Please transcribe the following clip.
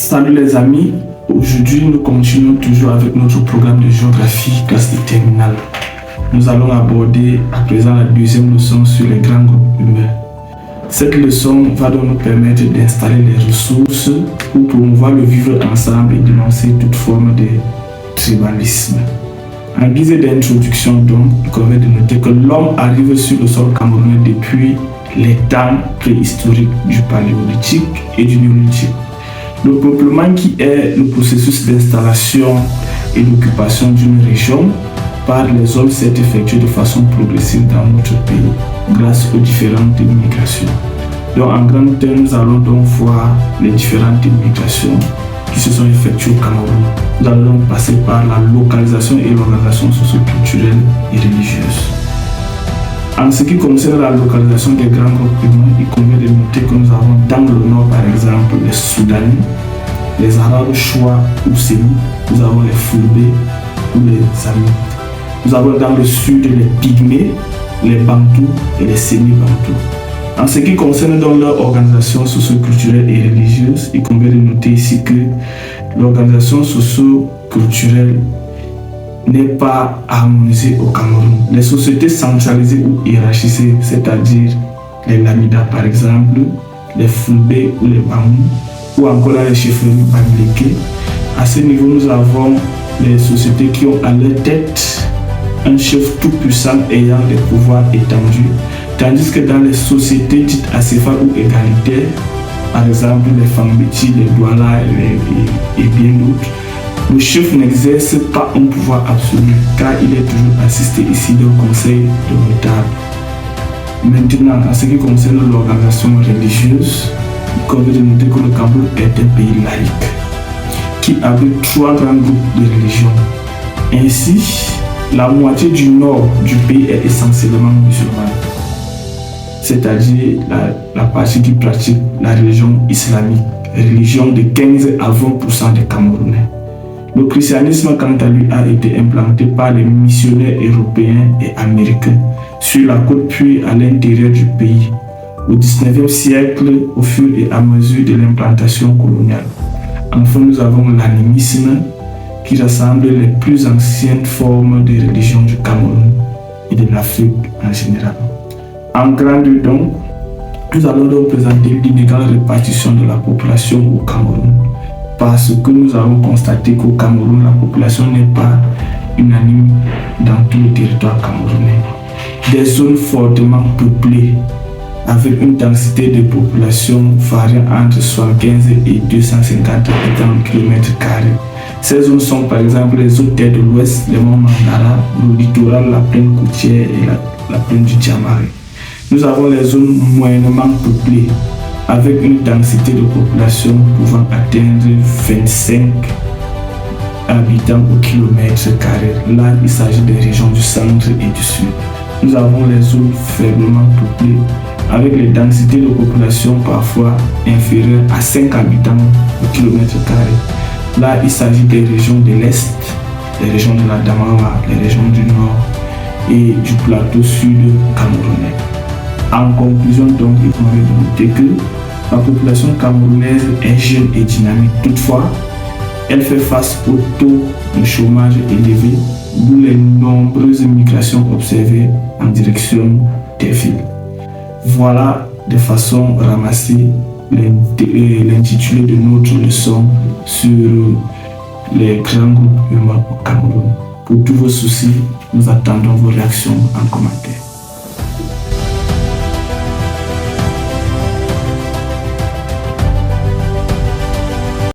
Salut les amis, aujourd'hui nous continuons toujours avec notre programme de géographie classe de terminale. Nous allons aborder à présent la deuxième leçon sur les grands groupes humains. Cette leçon va donc nous permettre d'installer les ressources pour promouvoir le vivre ensemble et dénoncer toute forme de tribalisme. En guise d'introduction donc, il convient de noter que l'homme arrive sur le sol camerounais depuis les temps préhistoriques du paléolithique et du néolithique. Le peuplement qui est le processus d'installation et d'occupation d'une région par les hommes s'est effectué de façon progressive dans notre pays grâce aux différentes migrations. Donc en grand terme, nous allons donc voir les différentes migrations qui se sont effectuées au Cameroun. Nous allons donc passer par la localisation et l'organisation socio-culturelle et religieuse. En ce qui concerne la localisation des grands groupes humains, il convient de noter que nous avons dans le nord par exemple les Soudanais, les Arabes Choua ou Sémi, nous avons les Fulbés ou les Amites. Nous avons dans le sud les Pygmées, les Bantous et les Sémi-Bantous. En ce qui concerne donc leur organisation socio-culturelle et religieuse, il convient de noter ici que l'organisation socio-culturelle n'est pas harmonisée au Cameroun. Les sociétés centralisées ou hiérarchisées, c'est-à-dire les Lamidas par exemple, les Fulbés ou les Bamou, ou encore les chefferies bamileke. À ce niveau, nous avons les sociétés qui ont à leur tête un chef tout puissant ayant des pouvoirs étendus, tandis que dans les sociétés dites acéphales ou égalitaires, par exemple les Fambeti, les Douala et bien d'autres, le chef n'exerce pas un pouvoir absolu car il est toujours assisté ici d'un conseil de notables. Maintenant, en ce qui concerne l'organisation religieuse, il convient de noter que le Cameroun est un pays laïque qui abrite 3 grands groupes de religions. Ainsi, la moitié du nord du pays est essentiellement musulmane, c'est-à-dire la partie qui pratique la religion islamique, religion de 15 à 20% des Camerounais. Le christianisme, quant à lui, a été implanté par les missionnaires européens et américains sur la côte puis à l'intérieur du pays au XIXe siècle au fur et à mesure de l'implantation coloniale. Enfin, nous avons l'animisme qui rassemble les plus anciennes formes de religion du Cameroun et de l'Afrique en général. En grande donc, nous allons donc présenter l'inégale répartition de la population au Cameroun. Parce que nous avons constaté qu'au Cameroun, la population n'est pas unanime dans tout le territoire camerounais. Des zones fortement peuplées, avec une densité de population variant entre 75 et 250 habitants au kilomètre carré. Ces zones sont par exemple les zones terres de l'Ouest, les monts Mandara, le littoral, la plaine côtière et la plaine du Diamaré. Nous avons les zones moyennement peuplées, avec une densité de population pouvant atteindre 25 habitants au kilomètre carré. Là, il s'agit des régions du centre et du sud. Nous avons les zones faiblement peuplées, avec les densités de population parfois inférieures à 5 habitants au kilomètre carré. Là, il s'agit des régions de l'Est, les régions de la Damara, les régions du Nord et du plateau sud camerounais. En conclusion, donc, il convient de noter que la population camerounaise est jeune et dynamique. Toutefois, elle fait face au taux de chômage élevé, d'où les nombreuses migrations observées en direction des villes. Voilà de façon ramassée l'intitulé de notre leçon sur les grands groupes humains au Cameroun. Pour tous vos soucis, nous attendons vos réactions en commentaire.